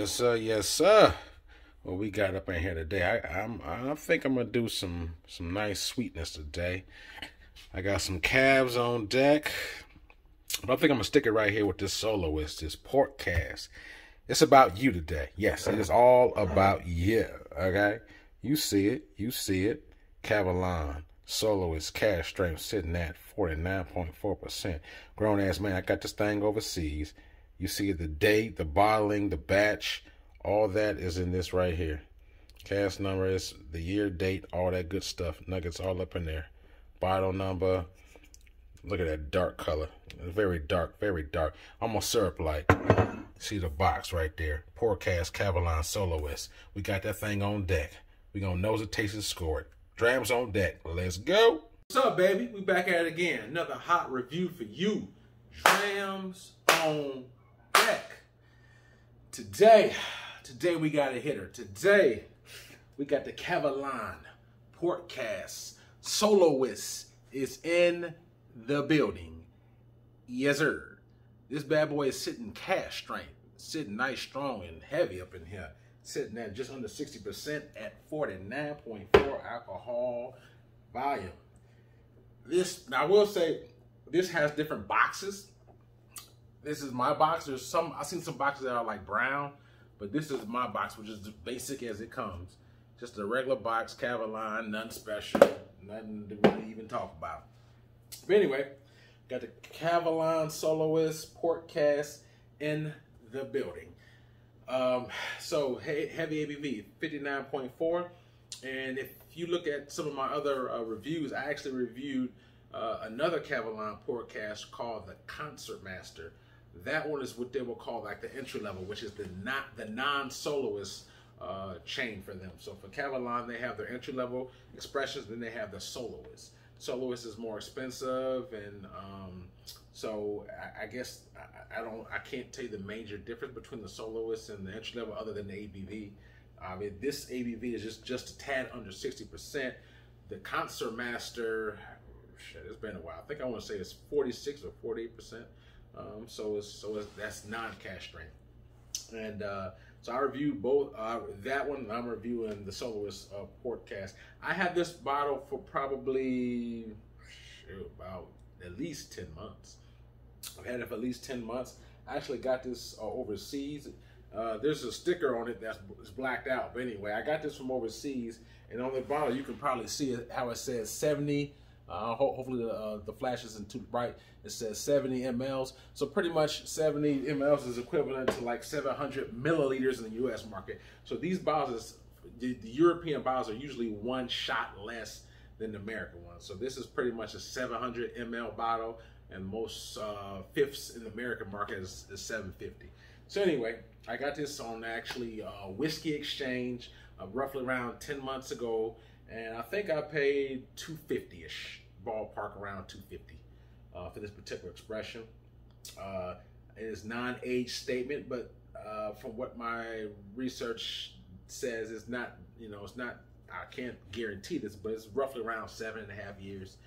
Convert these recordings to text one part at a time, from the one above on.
Yes, sir. Yes, sir. What we got up in here today? I think I'm gonna do some nice sweetness today. I got some calves on deck, but I think I'm gonna stick it right here with this soloist, this port cask. It's about you today. Yes, it is all about you. Okay, you see it. You see it. Kavalan Solist cask strength sitting at 49.4%. Grown ass man, I got this thing overseas. You see the date, the bottling, the batch, all that is in this right here. Cask number is the year, date, all that good stuff. Nuggets all up in there. Bottle number. Look at that dark color. Very dark, very dark. Almost syrup-like. See the box right there. Port Cask Kavalan Soloist. We got that thing on deck. We gonna nose it, taste it, score it. Drams on deck. Let's go. What's up, baby? We back at it again. Another hot review for you. Drams on deck. Today we got a hitter. Today we got the Kavalan Port Cask Soloist is in the building. Yes, sir. This bad boy is sitting cask strength, sitting nice, strong, and heavy up in here. Sitting at just under 60% at 49.4 alcohol volume. Now I will say, this has different boxes. This is my box. I've seen some boxes that are like brown, but this is my box, which is as basic as it comes. Just a regular box, Kavalan, nothing special, nothing to really even talk about. But anyway, got the Kavalan Soloist Port Cask in the building. So heavy ABV, 59.4. And if you look at some of my other reviews, I actually reviewed another Kavalan Port Cask called the Concert Master. That one is what they will call like the entry level, which is the non-soloist chain for them. So for Kavalan, they have their entry level expressions, then they have the soloist. Soloist is more expensive, and so I guess I can't tell you the major difference between the soloist and the entry level other than the ABV. I mean, this ABV is just a tad under 60%. The Concert Master, shit, it's been a while. I think I want to say it's 46 or 48%. So that's non-cask strength. And so I reviewed both that one, and I'm reviewing the soloist port cask. I had this bottle for probably about at least 10 months. I've had it for at least 10 months. I actually got this overseas. There's a sticker on it that's blacked out. But anyway, I got this from overseas, and on the bottle you can probably see how it says 70. Hopefully the flash isn't too bright. It says 70 mLs. So pretty much 70 mLs is equivalent to like 700 milliliters in the U.S. market. So these bottles, the European bottles are usually one shot less than the American ones. So this is pretty much a 700 ml bottle, and most fifths in the American market is 750. So anyway, I got this on actually Whiskey Exchange roughly around 10 months ago. And I think I paid $250-ish, ballpark around $250 for this particular expression. It is non-age statement, but from what my research says, it's not, it's not, I can't guarantee this, but it's roughly around 7.5 years.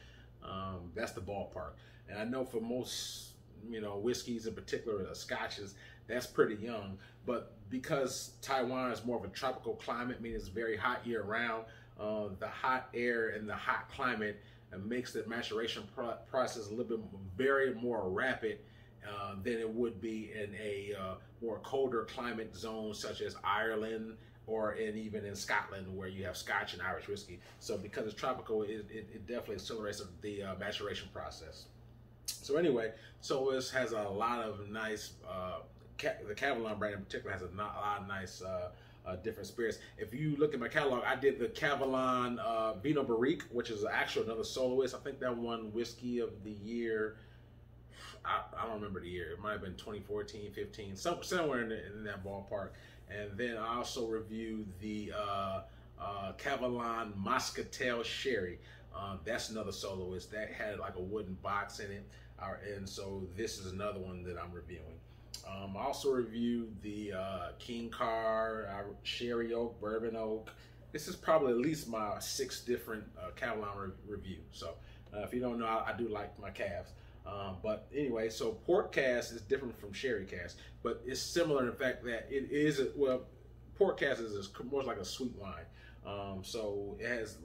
That's the ballpark. And I know for most, whiskeys in particular, scotches, that's pretty young. But because Taiwan is more of a tropical climate, meaning it's very hot year round, the hot air and the hot climate makes the maturation process a little bit more rapid than it would be in a more colder climate zone such as Ireland or even in Scotland, where you have Scotch and Irish whiskey. So because it's tropical, it definitely accelerates the maturation process. So anyway, Solist has a lot of nice, the Kavalan brand in particular has a lot of nice different spirits. If you look at my catalog, I did the Kavalan Vino Barrique, which is actually another soloist. I think that won Whiskey of the Year. I don't remember the year. It might have been 2014, 15, somewhere in that ballpark. And then I also reviewed the Kavalan Muscatel Sherry. That's another soloist that had like a wooden box in it. And so this is another one that I'm reviewing. I also reviewed the King Carr, Sherry Oak, Bourbon Oak. This is probably at least my 6 different Kavalan review. So if you don't know, I do like my calves. But anyway, so port cask is different from sherry cask, but it's similar in the fact that it is port cask is more like a sweet wine. So it has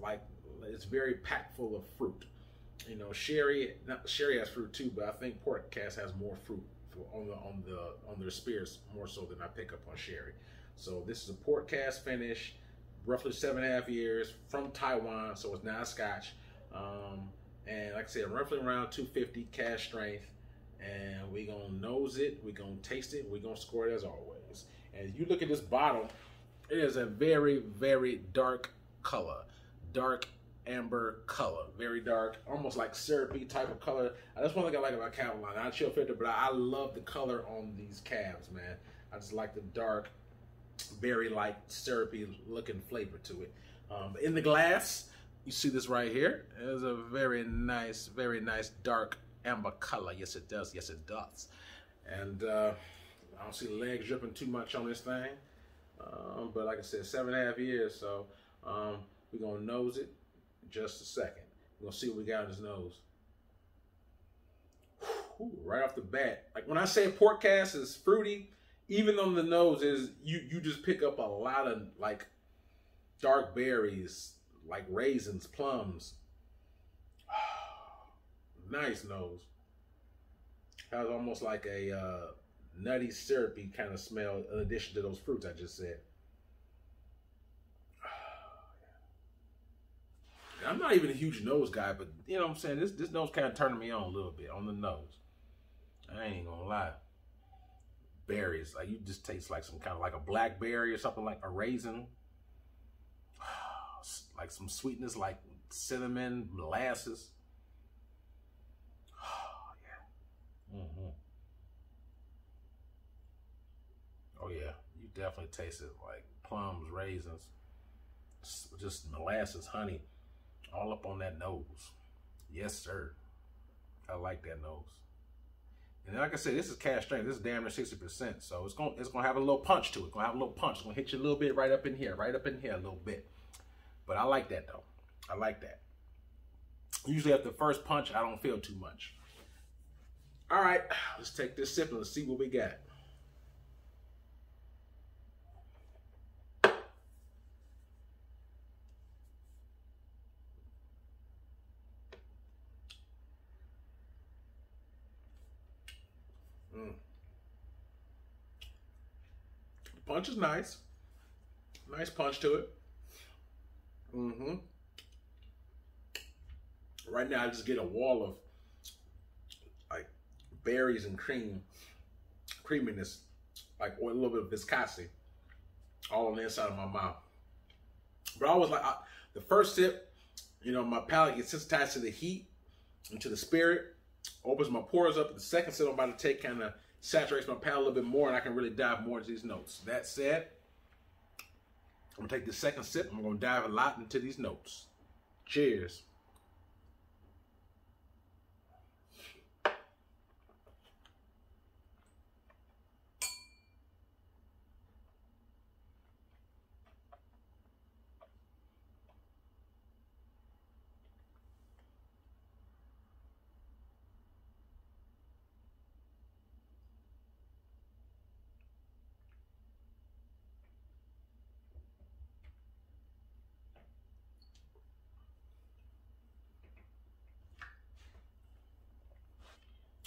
it's very packed full of fruit. You know, sherry has fruit too, but I think port cask has more fruit on their spirits more so than I pick up on sherry. So this is a port cask finish, roughly 7.5 years from Taiwan, so it's not a Scotch. And like I said, roughly around 250 cask strength. And we're gonna nose it, we're gonna taste it, we're gonna score it as always. And you look at this bottle, it is a very, very dark color, dark amber color, very dark, almost like syrupy type of color. That's one thing I like about Kavalan. Not chill filter, but I love the color on these calves, man. I just like the dark, very light syrupy looking flavor to it. In the glass, you see this right here. It is a very nice dark amber color. Yes, it does. Yes, it does. And I don't see the legs dripping too much on this thing. But like I said, 7.5 years. So we're gonna nose it. Just a second. We're gonna see what we got in his nose. Whew, right off the bat. Like when I say port cask is fruity, even on the nose is you just pick up a lot of like dark berries, like raisins, plums. Nice nose. Has almost like a nutty, syrupy kind of smell in addition to those fruits I just said. I'm not even a huge nose guy, but you know what I'm saying? This nose kind of turning me on a little bit on the nose. I ain't gonna lie. Berries, like you just taste like some kind of like a blackberry or something, like a raisin. Like some sweetness, like cinnamon, molasses. Oh yeah. Oh yeah, you definitely taste it like plums, raisins, just molasses, honey. All up on that nose. Yes, sir. I like that nose. And like I said, this is cask strength. This is damn near 60%. So it's gonna have a little punch to it. It's gonna have a little punch. It's gonna hit you a little bit right up in here a little bit. But I like that though. I like that. Usually after the first punch, I don't feel too much. All right, let's take this sip and let's see what we got. The punch is nice. Nice punch to it. Right now, I just get a wall of like berries and creaminess, like a little bit of viscosity, all on the inside of my mouth. But I was like, the first sip, you know, my palate gets sensitized to the heat and to the spirit, opens my pores up. The second sip I'm about to take kind of saturates my palate a little bit more, and I can really dive more into these notes. That said, I'm gonna take the second sip. I'm gonna dive a lot into these notes. Cheers.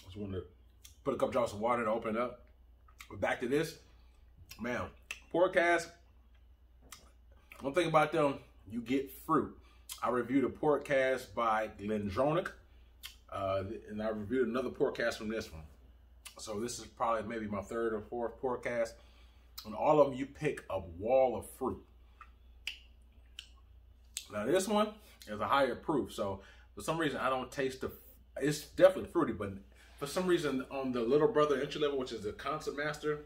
Just want to put a couple drops of water to open it up. But back to this, man. Port cask. One thing about them, you get fruit. I reviewed a port cask by Glendronach, and I reviewed another port cask from this one. So this is probably maybe my third or fourth port cask. And all of them, you pick a wall of fruit. Now this one is a higher proof, so for some reason I don't taste the. It's definitely fruity, but for some reason on the little brother entry level, which is the Concert Master,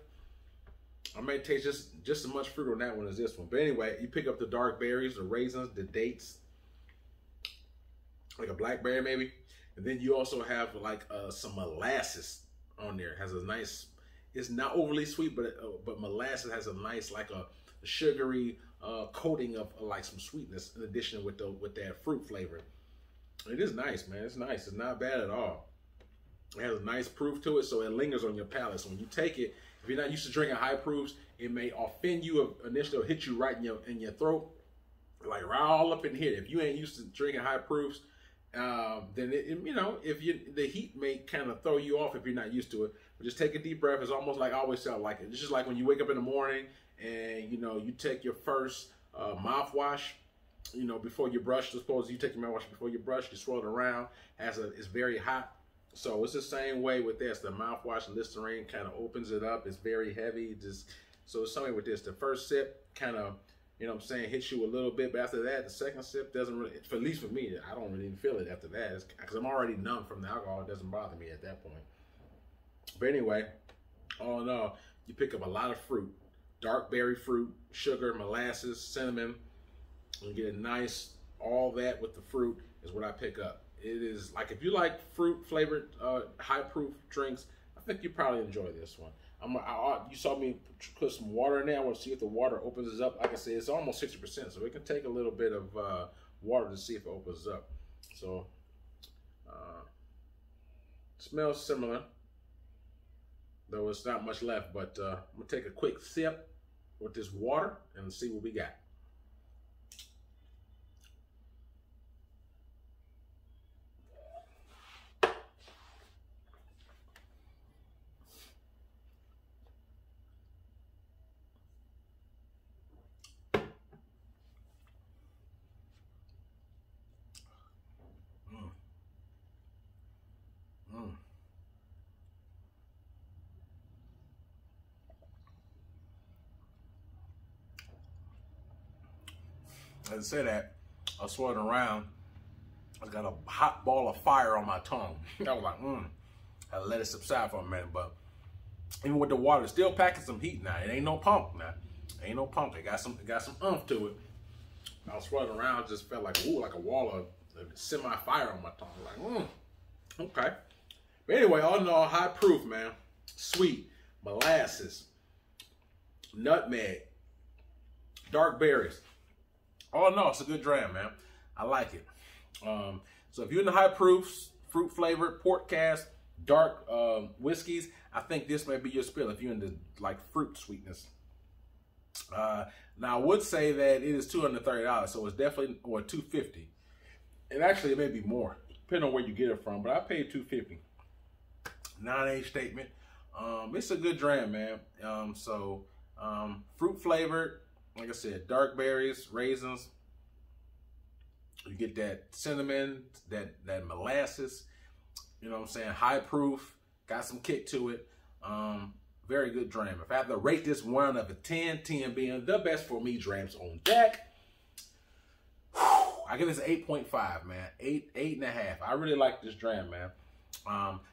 I may taste just as much fruit on that one as this one. But anyway, you pick up the dark berries, the raisins, the dates, like a blackberry maybe, and then you also have like some molasses on there. It has a nice. It's not overly sweet, but molasses has a nice like a sugary coating of like some sweetness in addition with that fruit flavor. It is nice, man. It's nice. It's not bad at all. It has a nice proof to it, so it lingers on your palate. So when you take it, if you're not used to drinking high proofs, it may offend you initially, or hit you right in your throat, like right all up in here. If you ain't used to drinking high proofs, then the heat may kind of throw you off if you're not used to it. But just take a deep breath. It's almost like I always sound like it. It's just like when you wake up in the morning and you take your first mouthwash. Before you brush. Suppose you take your mouthwash before you brush. You swirl it around. It's very hot. So it's the same way with this. The mouthwash Listerine kind of opens it up. It's very heavy. So it's something with this. The first sip kind of, hits you a little bit. But after that, the second sip doesn't really, at least for me, I don't really feel it after that. Because I'm already numb from the alcohol. It doesn't bother me at that point. But anyway, all in all, you pick up a lot of fruit. Dark berry fruit, sugar, molasses, cinnamon. You get a nice, all that with the fruit is what I pick up. It is like, if you like fruit flavored high proof drinks, I think you probably enjoy this one. You saw me put some water in there. I want to see if the water opens up. Like I said, it's almost 60%, so it can take a little bit of water to see if it opens up. So, smells similar, though it's not much left. But I'm gonna take a quick sip with this water and see what we got. As I say that, I was swirling around. I got a hot ball of fire on my tongue. I was like, I let it subside for a minute, but even with the water, it's still packing some heat now. It ain't no pump now. It ain't no pump. It got some oomph to it. I was swirling around, just felt like, ooh, like a wall of semi-fire on my tongue. Like, okay. But anyway, all in all, high proof, man. Sweet, molasses, nutmeg, dark berries. All in all, it's a good dram, man. I like it. So if you're in the high proofs, fruit flavored, port cask, dark whiskeys, I think this may be your spill if you're into like fruit sweetness. Now I would say that it is $230, so it's definitely, or $250. And actually it may be more, depending on where you get it from, but I paid $250. Non-age statement. It's a good dram, man. Fruit flavored, like I said, dark berries, raisins. You get that cinnamon, that molasses, you know what I'm saying? High proof, got some kick to it. Very good dram. If I have to rate this 1 out of 10, 10 being the best for me drams on deck, I give this 8.5, man. 8.5. I really like this dram, man.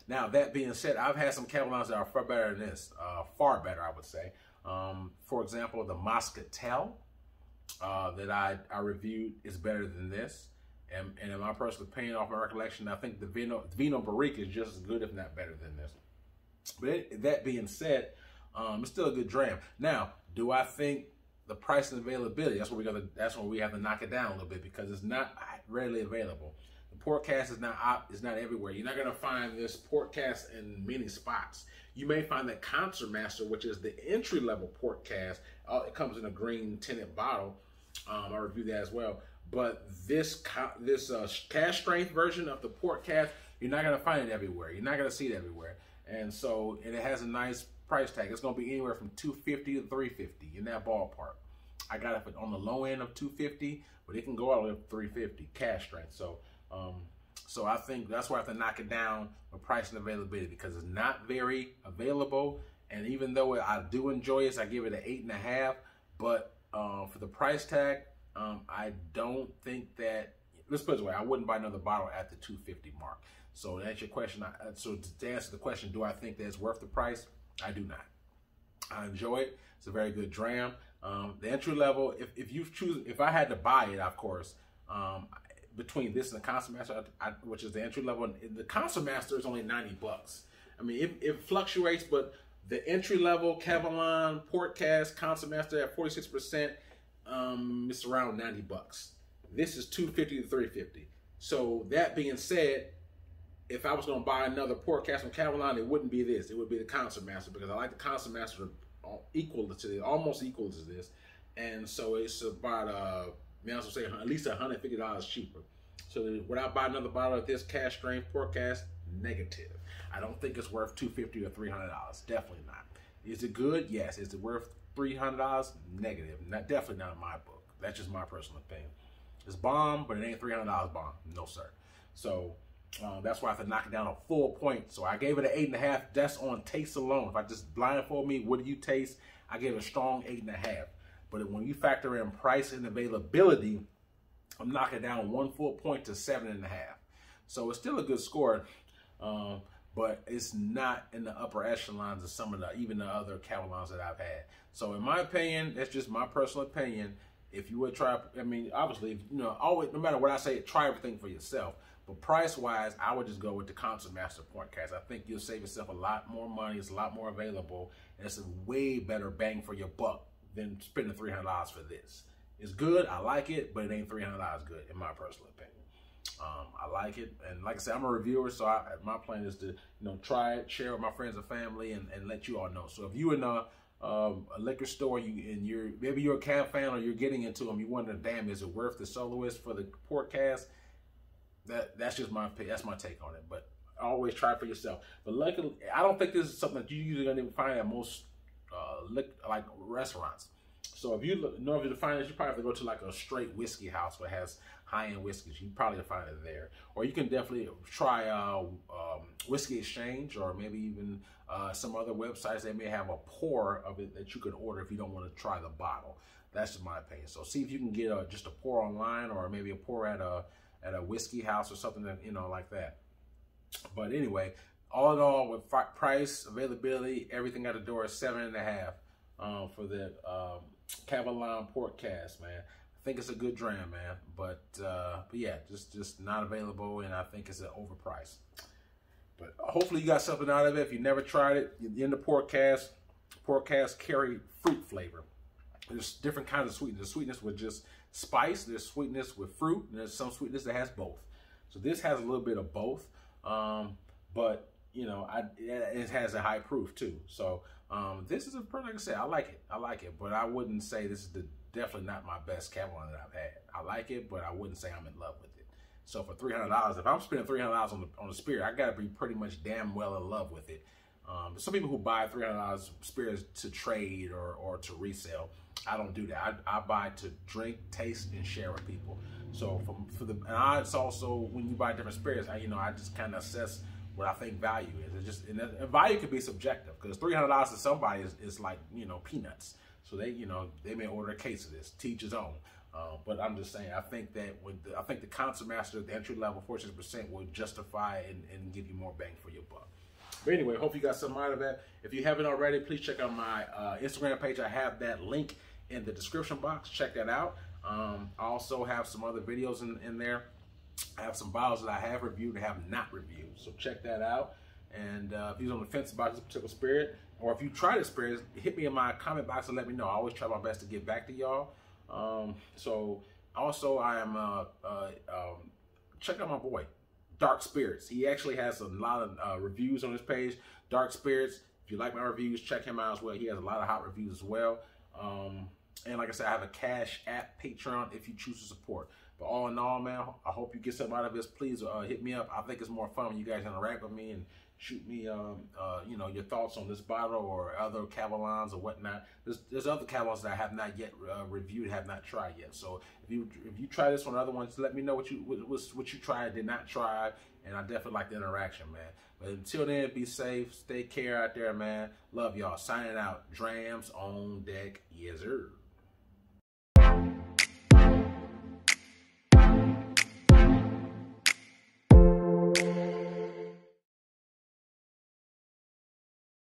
Now, that being said, I've had some Kavalans that are far better than this. Far better, I would say. For example, the Moscatel that I reviewed is better than this. And in my personal opinion, off my recollection, I think the Vino Barrique is just as good, if not better than this. But that being said, it's still a good dram. Now, do I think the price and availability? That's where we have to knock it down a little bit, because it's not readily available. The port cask is not everywhere. You're not gonna find this port cask in many spots. You may find the Concertmaster, which is the entry-level port cask. It comes in a green tinted bottle. I reviewed that as well. But this cask strength version of the port cask, you're not gonna find it everywhere. You're not gonna see it everywhere. And so, and it has a nice price tag. It's gonna be anywhere from $250 to $350 in that ballpark. I got it on the low end of $250, but it can go all the way up to $350 cask strength. So, so I think that's where I have to knock it down with price and availability, because it's not very available. And even though I do enjoy it, I give it an 8.5. But for the price tag, I don't think that, let's put it this way, I wouldn't buy another bottle at the $250 mark. So to answer your question, so to answer the question, do I think that it's worth the price? I do not. I enjoy it. It's a very good dram. The entry level, if I had to buy it, of course, between this and the Concertmaster, which is the entry level, the Concertmaster is only $90. I mean, it fluctuates, but the entry level Kavalan Port Cask Concertmaster at 46%, it's around $90. This is $250 to $350. So that being said, if I was going to buy another port cask from Kavalan, it wouldn't be this. It would be the Concert Master, because I like the Concert Master equal to this, almost equal to this. And so it's about, may I also say, at least $150 cheaper. So would I buy another bottle of this cask strength port cask? Negative. I don't think it's worth $250 or $300. Definitely not. Is it good? Yes. Is it worth $300? Negative. Definitely not in my book. That's just my personal opinion. It's bomb, but it ain't $300 bomb. No, sir. So that's why I have to knock it down a full point. So I gave it an 8.5. That's on taste alone. If I just blindfold me, what do you taste? I gave it a strong 8.5. But when you factor in price and availability, I'm knocking it down 1 full point to 7.5. So it's still a good score, but it's not in the upper echelons of some of the, even the other Kavalans that I've had. So in my opinion, that's just my personal opinion. If you would try, I mean, obviously, you know, always, no matter what I say, try everything for yourself. But price-wise, I would just go with the Concert Master Port Cask. I think you'll save yourself a lot more money. It's a lot more available, and it's a way better bang for your buck than spending $300 for this. It's good. I like it, but it ain't $300 good, in my personal opinion. I like it, and like I said, I'm a reviewer, so my plan is to, you know, try it, share with my friends and family, and let you all know. So if you in a liquor store, maybe you're a cab fan, or you're getting into them, you wonder, damn, is it worth the soloist for the port cask? That's just my take on it. But always try it for yourself. But luckily, I don't think this is something that you usually gonna find at most like restaurants. So if you know if you find this, you probably have to go to like a straight whiskey house that has high-end whiskeys. You probably find it there, or you can definitely try Whiskey Exchange, or maybe even some other websites. They may have a pour of it that you could order if you don't want to try the bottle. That's just my opinion. So see if you can get just a pour online, or maybe a pour at a whiskey house or something that, you know, like that. But anyway, all in all, with price, availability, everything at the door, is 7.5 for the Kavalan Port Cask, man. I think it's a good dram, man. But yeah, just not available, and I think it's an overpriced. But hopefully you got something out of it. If you never tried it, in the port cask carry fruit flavor. There's different kinds of sweetness. There's sweetness with just spice. There's sweetness with fruit, and there's some sweetness that has both. So this has a little bit of both, but you know, it has a high proof too. So this is like I said, I like it, but I wouldn't say this is definitely not my best Kavalan that I've had. I like it, but I wouldn't say I'm in love with it. So for $300, if I'm spending $300 on the spirit, I gotta be pretty much damn well in love with it. Some people who buy $300 spirits to trade or to resell, I don't do that. I buy to drink, taste, and share with people. So it's also when you buy different spirits, I just kind of assess what I think value is. And value could be subjective, because $300 to somebody is like, you know, peanuts. So they may order a case of this, to each his own. But I'm just saying, I think that I think the Concert Master at the entry level, 46%, will justify and give you more bang for your buck. But anyway, hope you got something out of that. If you haven't already, please check out my Instagram page. I have that link in the description box. Check that out. I also have some other videos in there. I have some bottles that I have reviewed and have not reviewed. So check that out. And if you're on the fence about this particular spirit, or if you try the spirit, hit me in my comment box and let me know. I always try my best to get back to y'all. So also I am check out my boy Dark Spirits. He actually has a lot of reviews on his page. Dark Spirits. If you like my reviews, check him out as well. He has a lot of hot reviews as well. And like I said, I have a Cash App Patreon if you choose to support. But all in all, man, I hope you get something out of this. Please hit me up. I think it's more fun when you guys interact with me and shoot me, you know, your thoughts on this bottle or other Kavalans or whatnot. There's other Kavalans that I have not yet reviewed, have not tried yet. So if you try this one, other ones, let me know what you tried, did not try, and I definitely like the interaction, man. But until then, be safe, stay care out there, man. Love y'all. Signing out. Drams on deck, yes sir.